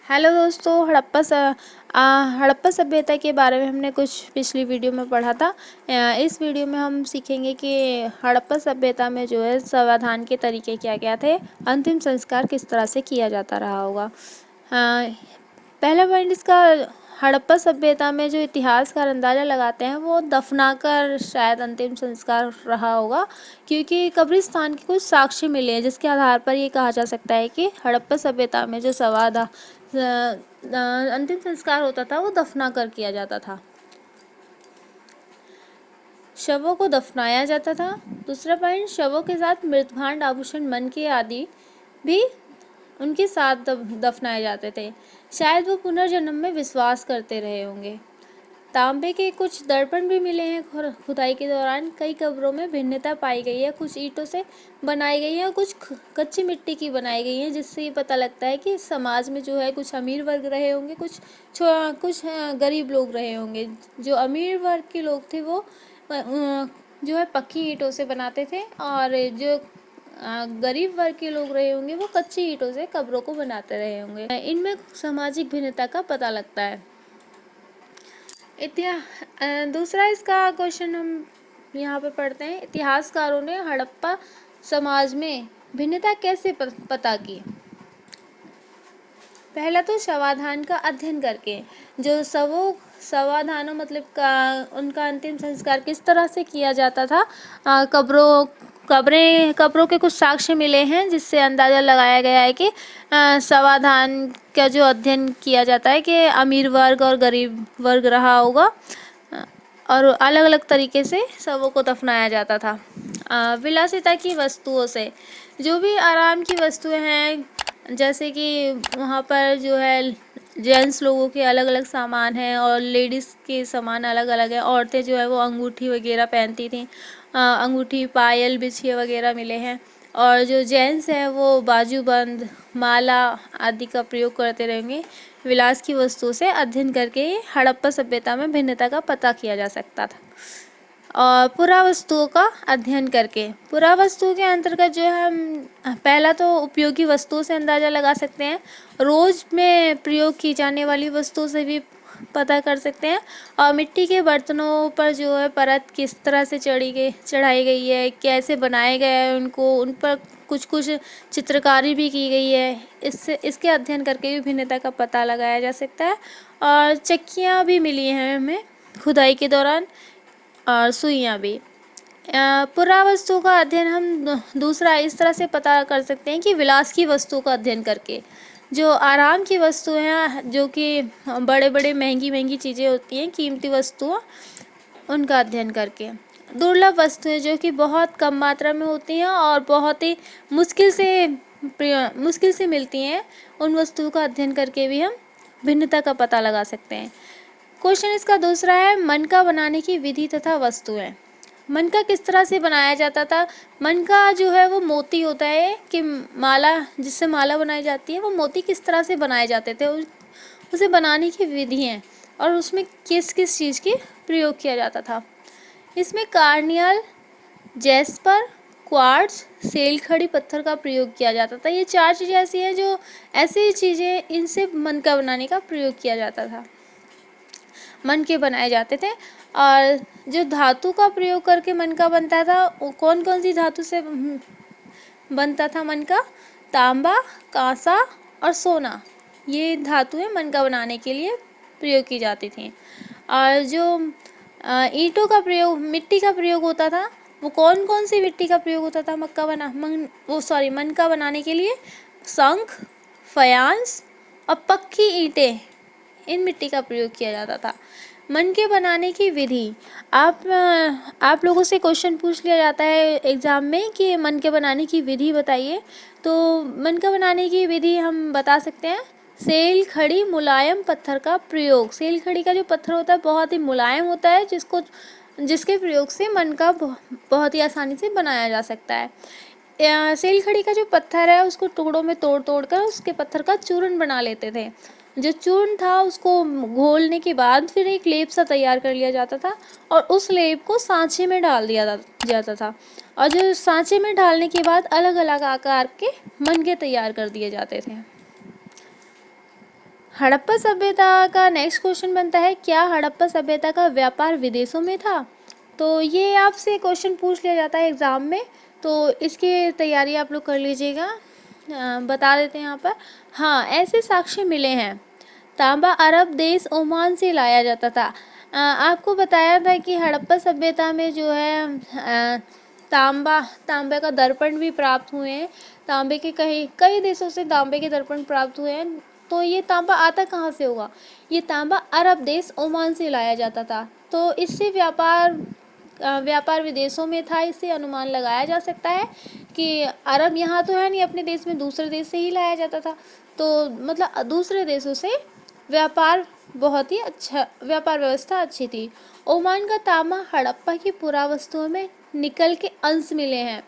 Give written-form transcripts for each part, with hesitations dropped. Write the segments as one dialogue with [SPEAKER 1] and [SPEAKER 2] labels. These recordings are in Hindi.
[SPEAKER 1] हेलो दोस्तों, हड़प्पा सभ्यता के बारे में हमने कुछ पिछली वीडियो में पढ़ा था। इस वीडियो में हम सीखेंगे कि हड़प्पा सभ्यता में जो है समाधान के तरीके क्या क्या थे, अंतिम संस्कार किस तरह से किया जाता रहा होगा। पहला पॉइंट इसका, हड़प्पा सभ्यता में जो इतिहासकार अंदाज़ा लगाते हैं वो दफनाकर शायद अंतिम संस्कार रहा होगा, क्योंकि कब्रिस्तान के कुछ साक्ष्य मिले हैं जिसके आधार पर ये कहा जा सकता है कि हड़प्पा सभ्यता में जो अंतिम संस्कार होता था वो दफना कर किया जाता था, शवों को दफनाया जाता था। दूसरा पॉइंट, शवों के साथ मृतभांड, आभूषण, मनके आदि भी उनके साथ दफनाए जाते थे। शायद वो पुनर्जन्म में विश्वास करते रहे होंगे। तांबे के कुछ दर्पण भी मिले हैं खुदाई के दौरान। कई कब्रों में भिन्नता पाई गई है, कुछ ईंटों से बनाई गई है, कुछ कच्ची मिट्टी की बनाई गई है, जिससे ये पता लगता है कि समाज में जो है कुछ अमीर वर्ग रहे होंगे, कुछ गरीब लोग रहे होंगे। जो अमीर वर्ग के लोग थे वो जो है पक्की ईंटों से बनाते थे, और जो गरीब वर्ग के लोग रहे होंगे वो कच्ची ईंटों से कब्रों को बनाते रहे होंगे। इनमें सामाजिक भिन्नता का पता लगता है। दूसरा इसका क्वेश्चन हम यहाँ पे पढ़ते हैं, इतिहासकारों ने हड़प्पा समाज में भिन्नता कैसे पता की। पहला तो शवाधान का अध्ययन करके, जो शवाधानों मतलब उनका अंतिम संस्कार किस तरह से किया जाता था। कब्रों के कुछ साक्ष्य मिले हैं जिससे अंदाज़ा लगाया गया है कि शवाधान का जो अध्ययन किया जाता है कि अमीर वर्ग और गरीब वर्ग रहा होगा, और अलग अलग तरीके से शवों को दफनाया जाता था। विलासिता की वस्तुओं से, जो भी आराम की वस्तुएं हैं, जैसे कि वहाँ पर जो है जेंट्स लोगों के अलग अलग सामान हैं और लेडीज़ के सामान अलग अलग हैं। औरतें जो है वो अंगूठी वगैरह पहनती थीं, अंगूठी, पायल, बिछिए वगैरह मिले हैं। और जो जेंट्स हैं वो बाजूबंद, माला आदि का प्रयोग करते रहेंगे। विलास की वस्तुओं से अध्ययन करके हड़प्पा सभ्यता में भिन्नता का पता किया जा सकता था। और पुरावस्तुओं का अध्ययन करके, पुरावस्तुओं के अंतर्गत जो है हम पहला तो उपयोगी वस्तुओं से अंदाज़ा लगा सकते हैं, रोज़ में प्रयोग की जाने वाली वस्तुओं से भी पता कर सकते हैं, और मिट्टी के बर्तनों पर जो है परत किस तरह से चढ़ाई गई है, कैसे बनाए गए हैं उनको, उन पर कुछ कुछ चित्रकारी भी की गई है। इसके अध्ययन करके भी भिन्नता का पता लगाया जा सकता है। और चक्कियाँ भी मिली हैं हमें खुदाई के दौरान, और सुइयाँ भी। पुरावस्तु का अध्ययन हम दूसरा इस तरह से पता कर सकते हैं कि विलास की वस्तु का अध्ययन करके, जो आराम की वस्तुएं हैं, जो कि बड़े बड़े महंगी चीज़ें होती हैं, कीमती वस्तुओं, उनका अध्ययन करके। दुर्लभ वस्तुएं जो कि बहुत कम मात्रा में होती हैं और बहुत ही मुश्किल से मिलती हैं, उन वस्तुओं का अध्ययन करके भी हम भिन्नता का पता लगा सकते हैं। क्वेश्चन इसका दूसरा है, मनका बनाने की विधि तथा वस्तुएं। मनका किस तरह से बनाया जाता था। मनका जो है वो मोती होता है कि माला, जिससे माला बनाई जाती है, वो मोती किस तरह से बनाए जाते थे, उसे बनाने की विधि है, और उसमें किस किस चीज़ की प्रयोग किया जाता था। इसमें कार्नियल, जैस्पर, क्वार्ट्ज, सेल खड़ी पत्थर का प्रयोग किया जाता था। ये चार चीज़ें ऐसी हैं जो ऐसी चीज़ें, इनसे मनका बनाने का प्रयोग किया जाता था, मन के बनाए जाते थे। और जो धातु का प्रयोग करके मनका बनता था, वो कौन कौन सी धातु से बनता था मनका। तांबा, कांसा और सोना, ये धातुएं मनका बनाने के लिए प्रयोग की जाती थी। और जो ईंटों का प्रयोग, मिट्टी का प्रयोग होता था, वो कौन कौन सी मिट्टी का प्रयोग होता था मनका बनाने के लिए। शंख, फयांस और पक्की ईंटें, इन मिट्टी का प्रयोग किया जाता था। मनके बनाने की विधि, आप लोगों से क्वेश्चन पूछ लिया जाता है एग्ज़ाम में कि मनके बनाने की विधि बताइए, तो मनका बनाने की विधि हम बता सकते हैं, सेल खड़ी मुलायम पत्थर का प्रयोग। सेल खड़ी का जो पत्थर होता है बहुत ही मुलायम होता है, जिसके प्रयोग से मनका बहुत ही आसानी से बनाया जा सकता है। सेल खड़ी का जो पत्थर है उसको टुकड़ों में तोड़ कर उसके पत्थर का चूर्ण बना लेते थे। जो चूर्ण था उसको घोलने के बाद फिर एक लेप सा तैयार कर लिया जाता था, और उस लेप को सांचे में डाल दिया जाता था, और जो सांचे में डालने के बाद अलग अलग आकार के मनके तैयार कर दिए जाते थे। हड़प्पा सभ्यता का नेक्स्ट क्वेश्चन बनता है, क्या हड़प्पा सभ्यता का व्यापार विदेशों में था? तो ये आपसे क्वेश्चन पूछ लिया जाता है एग्ज़ाम में, तो इसकी तैयारी आप लोग कर लीजिएगा। बता देते हैं यहाँ पर। हाँ, ऐसे साक्ष्य मिले हैं। तांबा अरब देश ओमान से लाया जाता था। आपको बताया था कि हड़प्पा सभ्यता में जो है तांबे का दर्पण भी प्राप्त हुए हैं। तांबे के कई देशों से तांबे के दर्पण प्राप्त हुए हैं। तो ये तांबा आता कहाँ से होगा? ये तांबा अरब देश ओमान से लाया जाता था। तो इससे व्यापार विदेशों में था। इससे अनुमान लगाया जा सकता है कि अरब यहाँ तो है नहीं अपने देश में, दूसरे देश से ही लाया जाता था। तो मतलब दूसरे देशों से व्यापार बहुत ही अच्छा, व्यापार व्यवस्था अच्छी थी। ओमान का तांबा हड़प्पा की पुरावस्तुओं में निकल के अंश मिले हैं।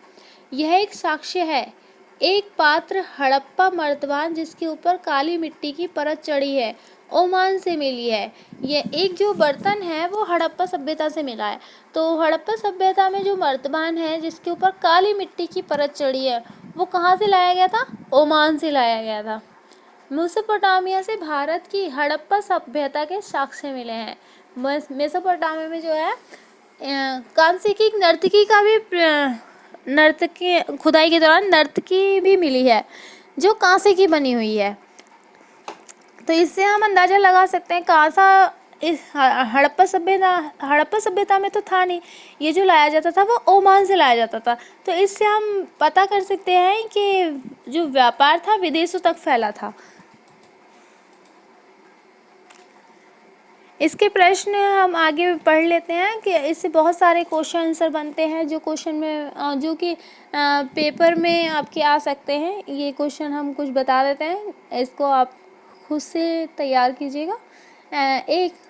[SPEAKER 1] यह एक साक्ष्य है। एक पात्र हड़प्पा मर्तबान जिसके ऊपर काली मिट्टी की परत चढ़ी है, ओमान से मिली है। ये एक जो बर्तन है वो हड़प्पा सभ्यता से मिला है। तो हड़प्पा सभ्यता में जो मर्तबान है जिसके ऊपर काली मिट्टी की परत चढ़ी है, वो कहाँ से लाया गया था? ओमान से लाया गया था। मेसोपोटामिया से भारत की हड़प्पा सभ्यता के साक्ष्य मिले हैं। मेसोपोटामिया में जो है कांसे की नर्तकी का भी नर्तकी खुदाई के दौरान नर्तकी भी मिली है जो कांसे की बनी हुई है। तो इससे हम अंदाज़ा लगा सकते हैं कांसा इस हड़प्पा सभ्यता में तो था नहीं। ये जो लाया जाता था वो ओमान से लाया जाता था। तो इससे हम पता कर सकते हैं कि जो व्यापार था विदेशों तक फैला था। इसके प्रश्न हम आगे पढ़ लेते हैं कि इससे बहुत सारे क्वेश्चन आंसर बनते हैं जो क्वेश्चन में जो कि पेपर में आपके आ सकते हैं। ये क्वेश्चन हम कुछ बता देते हैं, इसको आप खुद से तैयार कीजिएगा।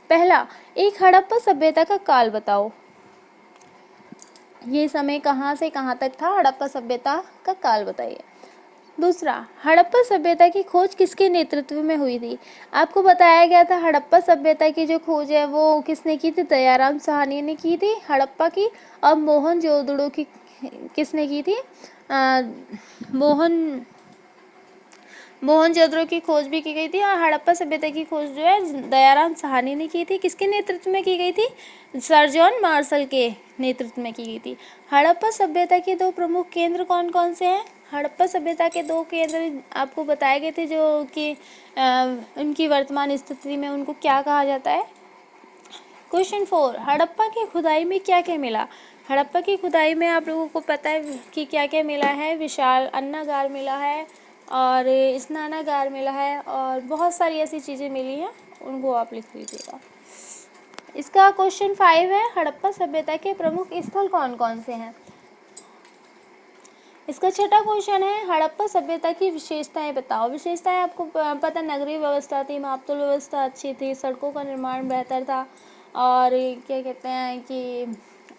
[SPEAKER 1] पहला, एक हड़प्पा सभ्यता का काल बताओ। ये समय कहाँ से कहाँ तक था? हड़प्पा सभ्यता का काल बताइए। दूसरा, हड़प्पा सभ्यता की खोज किसके नेतृत्व में हुई थी? आपको बताया गया था हड़प्पा सभ्यता की जो खोज है वो किसने की थी? दयाराम साहनी ने की थी हड़प्पा की। और मोहनजोदड़ो की किसने की थी? मोहनजोदड़ो की खोज भी की गई थी। और हड़प्पा सभ्यता की खोज जो है दयाराम साहनी ने की थी। किसके नेतृत्व में की गई थी? सर जॉन मार्शल के नेतृत्व में की गई थी। हड़प्पा सभ्यता के दो प्रमुख केंद्र कौन कौन से हैं? हड़प्पा सभ्यता के दो केंद्र आपको बताए गए थे जो कि उनकी वर्तमान स्थिति में उनको क्या कहा जाता है। क्वेश्चन 4, हड़प्पा की खुदाई में क्या क्या मिला? हड़प्पा की खुदाई में आप लोगों को पता है कि क्या क्या मिला है। विशाल अन्नागार मिला है और स्नानागार मिला है और बहुत सारी ऐसी चीज़ें मिली हैं, उनको आप लिख लीजिएगा। इसका क्वेश्चन 5 है, हड़प्पा सभ्यता के प्रमुख स्थल कौन कौन से हैं? इसका छठा क्वेश्चन है, हड़प्पा सभ्यता की विशेषताएं बताओ। विशेषताएं आपको पता, नगरीय व्यवस्था थी, मापतोल व्यवस्था अच्छी थी, सड़कों का निर्माण बेहतर था और क्या कहते हैं कि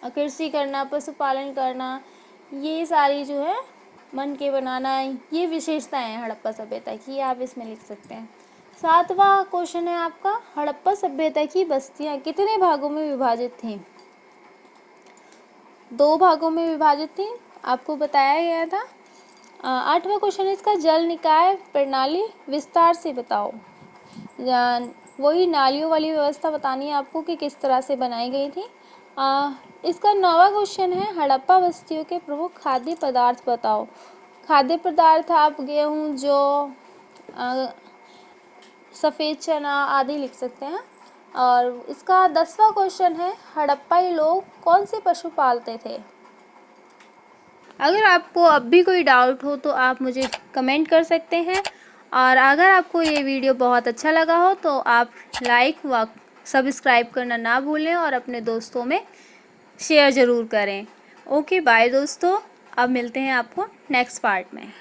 [SPEAKER 1] कृषि करना, पशुपालन करना, ये सारी जो है मन के बनाना, ये विशेषताएं हैं हड़प्पा सभ्यता की, आप इसमें लिख सकते हैं। 7वां क्वेश्चन है आपका, हड़प्पा सभ्यता की बस्तियां कितने भागों में विभाजित थीं? 2 भागों में विभाजित थी, आपको बताया गया था। 8वां क्वेश्चन है, इसका जल निकाय प्रणाली विस्तार से बताओ। वही नालियों वाली व्यवस्था बतानी है आपको कि किस तरह से बनाई गई थी। इसका 9वां क्वेश्चन है, हड़प्पा बस्तियों के प्रमुख खाद्य पदार्थ बताओ। खाद्य पदार्थ आप गेहूँ, जौ, सफ़ेद चना आदि लिख सकते हैं। और इसका 10वां क्वेश्चन है, हड़प्पाई लोग कौन से पशु पालते थे? अगर आपको अब भी कोई डाउट हो तो आप मुझे कमेंट कर सकते हैं। और अगर आपको ये वीडियो बहुत अच्छा लगा हो तो आप लाइक व सब्सक्राइब करना ना भूलें और अपने दोस्तों में शेयर ज़रूर करें। ओके बाय दोस्तों, अब मिलते हैं आपको नेक्स्ट पार्ट में।